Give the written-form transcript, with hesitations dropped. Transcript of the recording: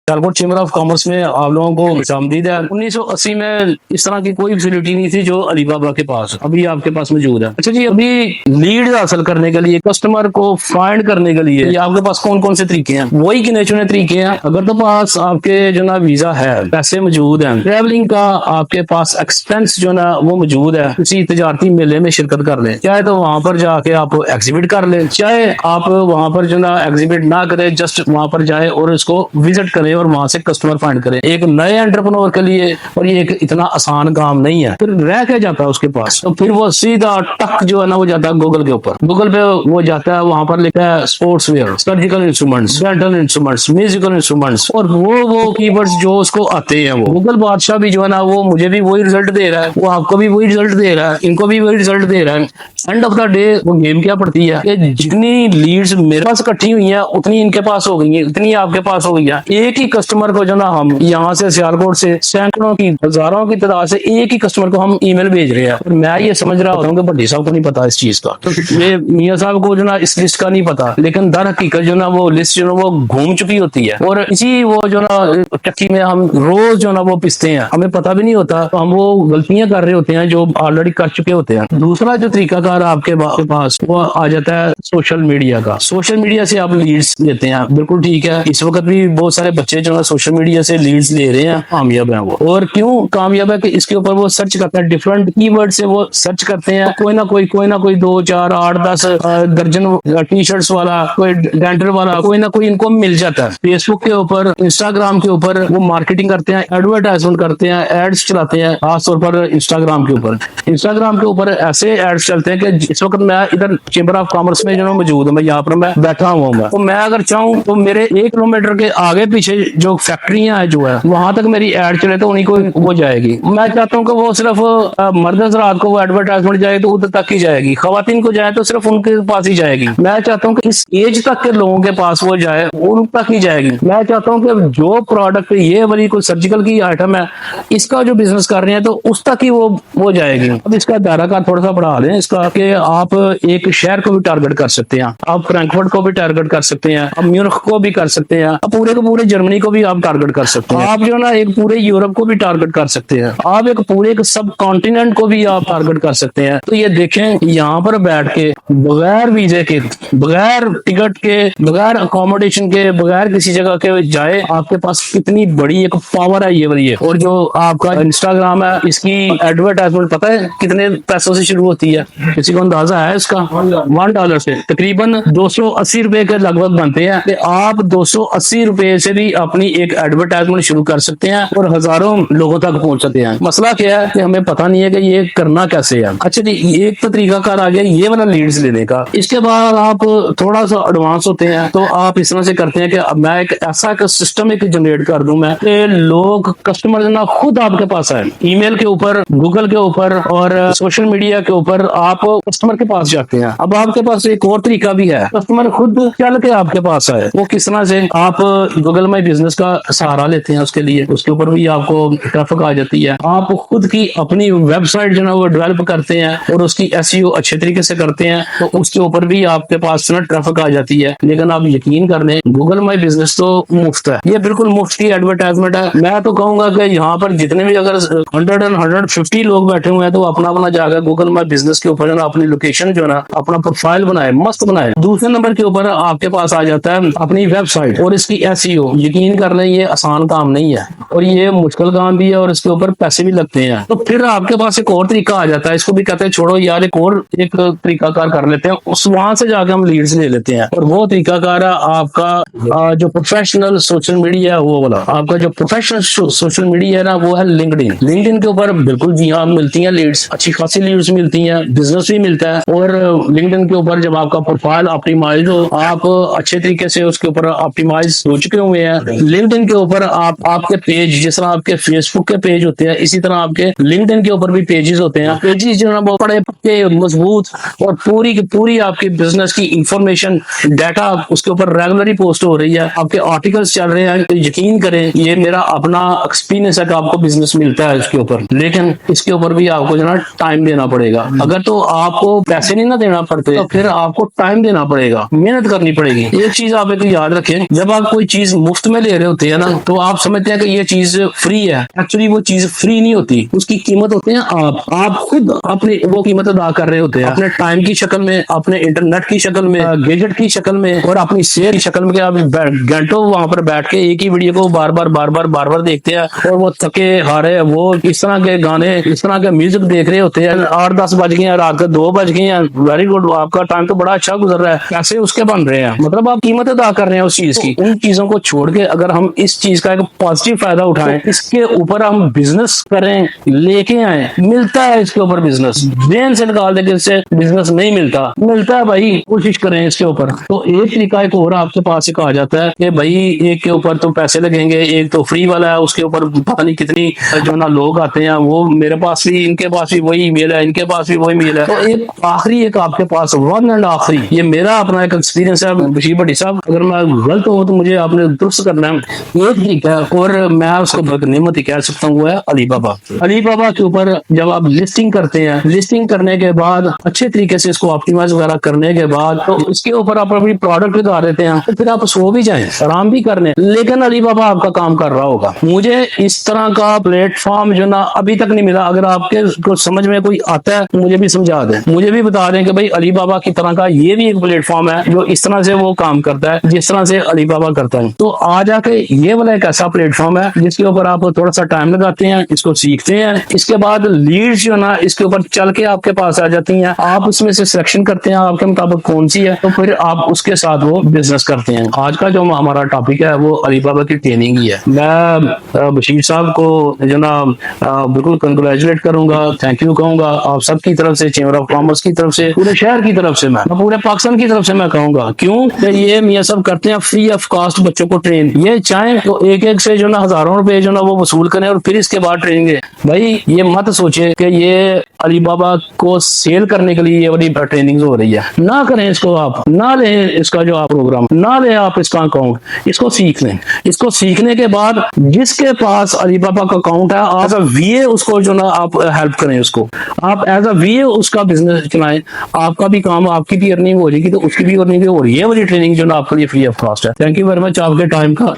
Sialkot chamber of commerce में आप लोगों को खुशामदीद है। 1980 में इस तरह की कोई फैसिलिटी नहीं थी जो अली बाबा के पास अभी आपके पास मौजूद है। अच्छा जी, अभी लीड हासिल करने के लिए, कस्टमर को फाइंड करने के लिए ये आपके पास कौन कौन से तरीके हैं? वही गिने चुने तरीके हैं। अगर तो पास आपके जो ना वीजा है, पैसे मौजूद हैं, ट्रैवलिंग का आपके पास एक्सपेंस जो ना वो मौजूद है, किसी तजारती मेले में शिरकत कर लें, चाहे तो वहां पर जाके आप एग्जिबिट कर लें, चाहे आप वहां पर जो ना एग्जिबिट ना करें, जस्ट वहां पर जाए और इसको विजिट करें और वहां से कस्टमर फाइंड करें। एक नए एंटरप्रेन्योर के लिए और ये एक इतना आसान काम नहीं है। फिर रह के जाता है उसके पास, तो फिर वो सीधा टक जो है ना वो जाता है गूगल के ऊपर। गूगल पे वो जाता है, वहां पर लिखा है sports wear, surgical instruments, dental instruments, musical instruments, और वो कीवर्ड्स जो उसको आते हैं, वो गूगल बादशाह भी जो है ना वो मुझे भी वही रिजल्ट दे रहा है, वो आपको भी वही रिजल्ट दे रहा है, इनको भी वही रिजल्ट दे रहा है। एंड ऑफ द डे वो गेम क्या पड़ती है कि जितनी लीड्स मेरे पास इकट्ठी हुई हैं उतनी इनके पास हो गई है, उतनी आपके पास हो गई है। एक ही कस्टमर को जो ना हम यहाँ से सियालकोट से सैकड़ों की, हजारों की तादाद से एक ही कस्टमर को हम ईमेल भेज रहे हैं, और मैं ये समझ रहा होता हूँ कि भट्टी साहब को नहीं पता इस चीज का, तो ये मियाँ साहब को जो ना इस लिस्ट का नहीं पता, लेकिन दर हकीकत जो ना वो लिस्ट जो ना वो घूम चुकी होती है, और इसी वो जो ना चक्की में हम रोज जो ना वो पिसते हैं, हमें पता भी नहीं होता, तो हम वो गलतियां कर रहे होते हैं जो ऑलरेडी कर चुके होते हैं। दूसरा जो तरीकाकार आपके पास वो आ जाता है सोशल मीडिया का। सोशल मीडिया से आप लीड्स लेते हैं, बिल्कुल ठीक है। इस वक्त भी बहुत सारे बच्चे जो है सोशल मीडिया से लीड्स ले रहे हैं, कामयाब हैं वो। और क्यों कामयाब है कि इसके ऊपर वो सर्च करते हैं, डिफरेंट कीवर्ड से वो सर्च करते हैं, कोई ना कोई 2, 4, 8, 10 दर्जन टी शर्ट्स वाला, कोई डेंटल वाला, कोई ना कोई इनको मिल जाता है। फेसबुक के ऊपर, इंस्टाग्राम के ऊपर वो मार्केटिंग करते हैं, एडवर्टाइजमेंट करते हैं, एड्स चलाते हैं, खासतौर पर इंस्टाग्राम के ऊपर। इंस्टाग्राम के ऊपर ऐसे एड्स चलते हैं कि इस वक्त मैं इधर चैम्बर ऑफ कॉमर्स में जो मौजूद हूँ, मैं यहाँ पर मैं बैठा हुआ हूँ, तो मैं अगर चाहूँ तो मेरे 1 किलोमीटर के आगे पीछे जो फैक्ट्रियां है जो है वहां तक मेरी एड चले तो उन्हीं को वो जाएगी। मैं चाहता हूँ कि वो सिर्फ मर्द हज़रात को वो एडवर्टाइजमेंट जाए तो उधर तक ही जाएगी, खवातीन को जाए तो सिर्फ उनके पास ही जाएगी। मैं चाहता हूँ कि इस एज तक के लोगों के पास वो जाए, उन तक ही जाएगी। मैं चाहता हूँ कि जो प्रोडक्ट ये वाली कोई सर्जिकल की आइटम है, इसका जो बिजनेस कर रहे हैं तो उस तक ही वो जाएगी। अब इसका दायरा का थोड़ा सा बढ़ा लें इसका, कि आप एक शहर को भी टारगेट कर सकते हैं, आप फ्रैंकफर्ट को भी टारगेट कर सकते हैं, आप म्यूनिख को भी कर सकते हैं, आप पूरे के पूरे जर्मनी को भी आप टारगेट कर सकते हैं, आप जो ना एक पूरे यूरोप को भी टारगेट कर सकते हैं, आप एक पूरे सब कॉन्टिनेंट को भी आप टारगेट कर सकते हैं। तो ये देखें, यहाँ पर बैठ के बगैर वीजे के, बगैर टिकट के, बगैर अकोमोडेशन के, बगैर किसी जगह के जाए, आपके पास कितनी बड़ी एक पावर है ये वाली है। और जो आपका इंस्टाग्राम है, इसकी एडवर्टाइजमेंट पता है कितने पैसों से शुरू होती है? किसी को अंदाजा है इसका? $1 से तकरीबन 280 रुपए के लगभग बनते हैं। कि आप 280 रुपए से भी अपनी एक एडवर्टाइजमेंट शुरू कर सकते हैं और हजारों लोगों तक पहुंच सकते हैं। मसला क्या है कि हमें पता नहीं है कि ये करना कैसे है। अच्छा जी, एक तो तरीका कार आ गया ये वाला लीड्स लेने का। इसके बाद आप थोड़ा सा एडवांस होते हैं तो आप इस तरह से करते हैं कि अब मैं एक ऐसा सिस्टम एक जनरेट कर दूं मैं कि लोग, कस्टमर ना खुद आपके पास आए, ईमेल के ऊपर, गूगल के ऊपर और सोशल मीडिया के ऊपर आप कस्टमर के पास जाते हैं। अब आपके पास एक और तरीका भी है, कस्टमर खुद चल के आपके पास आए। वो किस तरह से? आप गूगल माई बिजनेस का सहारा लेते हैं उसके लिए, उसके ऊपर भी आपको ट्रैफिक आ जाती है। आप खुद की अपनी वेबसाइट जो है वो डेवलप करते हैं और उसकी एसईओ अच्छे तरीके से करते हैं, तो उसके ऊपर भी आपके पास ना ट्रैफिक आ जाती है। लेकिन आप यकीन कर लें, गूगल माई बिजनेस तो मुफ्त है, ये बिल्कुल मुफ्त की एडवर्टाइजमेंट है। मैं तो कहूंगा कि यहाँ पर जितने भी अगर 150 लोग बैठे हुए हैं तो अपना अपना जाकर गूगल माई बिजनेस के ऊपर अपनी लोकेशन जो है ना, अपना प्रोफाइल बनाए, मस्त बनाए। दूसरे नंबर के ऊपर आपके पास आ जाता है अपनी वेबसाइट और इसकी एसईओ। यकीन कर लें, ये आसान काम नहीं है और ये मुश्किल काम भी है और इसके ऊपर पैसे भी लगते हैं। तो फिर आपके पास एक और तरीका आ जाता है, इसको भी कहते हैं छोड़ो यार, एक और एक तरीका कार कर लेते हैं, उस वहां से जाके हम लीड्स ले लेते हैं। और वो तरीका कार है आपका जो प्रोफेशनल सोशल मीडिया है वो वाला। आपका जो प्रोफेशनल सोशल मीडिया है ना वो है लिंक्डइन। लिंक्डइन के ऊपर बिल्कुल जी हाँ मिलती हैं लीड्स, अच्छी खासी लीड्स मिलती हैं, बिजनेस भी मिलता है। और लिंक्डइन के ऊपर जब आपका प्रोफाइल ऑप्टिमाइज हो, आप अच्छे तरीके से उसके ऊपर ऑप्टिमाइज हो चुके हुए हैं, लिंक्डइन के ऊपर आपके पेज, जिस तरह आपके फेसबुक के पेज होते हैं, इसी तरह आपके लिंक्डइन के ऊपर भी पेजेस होते हैं। पेजेस जो है वो बड़े पक्के, मजबूत और पूरी की पूरी आपकी बिजनेस की इंफॉर्मेशन, डाटा उसके ऊपर रेगुलरली पोस्ट हो रही है, आपके आर्टिकल्स चल रहे हैं। तो यकीन करें, ये मेरा अपना एक्सपीरियंस है कि आपको बिजनेस मिलता है इसके ऊपर, लेकिन इसके ऊपर भी आपको जो है टाइम देना पड़ेगा। अगर तो आपको पैसे नहीं ना देना पड़ते तो फिर आपको टाइम देना पड़ेगा, मेहनत करनी पड़ेगी। एक चीज आप एक याद रखें, जब आप कोई चीज मुफ्त میں لے رہے ہوتے ہیں نا تو آپ سمجھتے ہیں کہ یہ چیز فری ہے. ایکچولی وہ چیز فری نہیں ہوتی, اس کی قیمت ہوتے ہیں آپ خود اپنی وہ قیمت ادا کر رہے ہوتے ہیں, اپنے ٹائم کی شکل میں, اپنے انٹرنیٹ کی شکل میں, گیجٹ کی شکل میں, اور اپنی صحت کی شکل میں. آپ گھنٹوں وہاں پر بیٹھ کے ایک ہی ویڈیو کو بار بار دیکھتے ہیں اور وہ تھکے ہارے وہ اس طرح کے گانے, اس طرح کے میوزک دیکھ رہے ہوتے ہیں. 8-10 بج گئے ہیں, رات کے 2 بج گئے ہیں. ویری گڈ, آپ کا ٹائم تو بڑا اچھا گزر رہا ہے. پیسے اس کے بن رہے ہیں, مطلب آپ قیمت ادا کر رہے ہیں اس چیز کی. ان چیزوں کو چھوڑ کے اگر ہم اس چیز کا ایک پازیٹیو فائدہ اٹھائیں, اس کے اوپر ہم بزنس کریں, لے کے آئیں, ملتا ہے اس کے اوپر بزنس. ذہن سے نکال دے کہ اس سے بزنس نہیں ملتا ہے بھائی, کوشش کریں اس کے اوپر. تو ایک طریقہ ایک اور آپ کے پاس ایک آ جاتا ہے کہ بھائی ایک کے اوپر تو پیسے لگیں گے, ایک تو فری والا ہے, اس کے اوپر پتہ نہیں کتنی جو نا لوگ آتے ہیں. وہ میرے پاس بھی, ان کے پاس بھی وہی میل ہے, ان کے پاس بھی وہی میل ہے. تو ایک آخری ایک آپ کے پاس ون اینڈ آخری, یہ میرا اپنا ایک ایکسپیرینس ہے بشیر بھٹی صاحب, اگر میں غلط ہوں تو مجھے آپ نے درست کرنا ہے. ایک طریقہ ہے اور میں اس کو بدنعمت ہی کہہ سکتا ہوں, وہ ہے علی بابا. علی بابا کے اوپر جب آپ لسٹنگ کرتے ہیں, لسٹنگ کرنے کے بعد اچھے طریقے سے اس کو آپٹیمائز وغیرہ کرنے کے بعد تو اس کے اوپر آپ اپنی پروڈکٹ لگا دیتے ہیں, تو پھر آپ سو بھی جائیں, آرام بھی کرنے, لیکن علی بابا آپ کا کام کر رہا ہوگا. مجھے اس طرح کا پلیٹ فارم جو نا ابھی تک نہیں ملا. اگر آپ کے کو سمجھ میں کوئی آتا ہے مجھے بھی سمجھا دیں, مجھے بھی بتا دیں کہ بھائی علی بابا کی طرح کا یہ بھی ایک پلیٹ فارم ہے جو اس طرح سے وہ کام کرتا ہے جس طرح سے علی بابا کرتا ہے. تو آ جا کے یہ والا ایک ایسا پلیٹ فارم ہے جس کے اوپر آپ تھوڑا سا ٹائم لگاتے ہیں, اس کو سیکھتے ہیں, اس کے بعد لیڈز جو نا اس کے اوپر چل کے آپ کے پاس آ جاتی ہیں, آپ اس میں سے سلیکشن کرتے ہیں آپ کے مطابق کون سی ہے, تو پھر آپ اس کے ساتھ وہ بزنس کرتے ہیں. آج کا جو ہمارا ٹاپک ہے وہ علی بابا کی ٹریننگ ہی ہے. میں بشیر صاحب کو جو نا بالکل کنگریچولیٹ کروں گا, تھینک یو کہوں گا آپ سب کی طرف سے, چیمبر آف کامرس کی طرف سے, پورے شہر کی طرف سے, میں پورے پاکستان کی طرف سے میں کہوں گا. کیوں کہ یہ میاں صاحب کرتے ہیں فری آف کاسٹ بچوں کو ٹرین. یہ چاہیں تو ایک سے جو نا ہزاروں روپے جو نا وہ وصول کریں اور پھر اس کے بعد ٹریننگ دیں. بھائی یہ مت سوچے کہ یہ علی بابا کو سیل کرنے کے لیے یہ بڑی ٹریننگ ہو رہی ہے. نہ کریں اس کو, آپ نہ لیں اس کا جو آپ پروگرام, نہ لیں آپ اس کا اکاؤنٹ. اس کو سیکھ لیں. اس کو سیکھنے کے بعد جس کے پاس علی بابا کا اکاؤنٹ ہے, ایز اے وی اے اس کو جو نا آپ ہیلپ کریں, اس کو آپ ایز اے وی اے اس کا بزنس چلائیں. آپ کا بھی کام, آپ کی بھی ارننگ ہو جائے گی تو اس کی بھی ارننگ ہو رہی ہے. یہ والی ٹریننگ جو نا آپ کے لیے فری آف کاسٹ ہے. تھینک یو ویری مچ آپ کے ٹائم کا.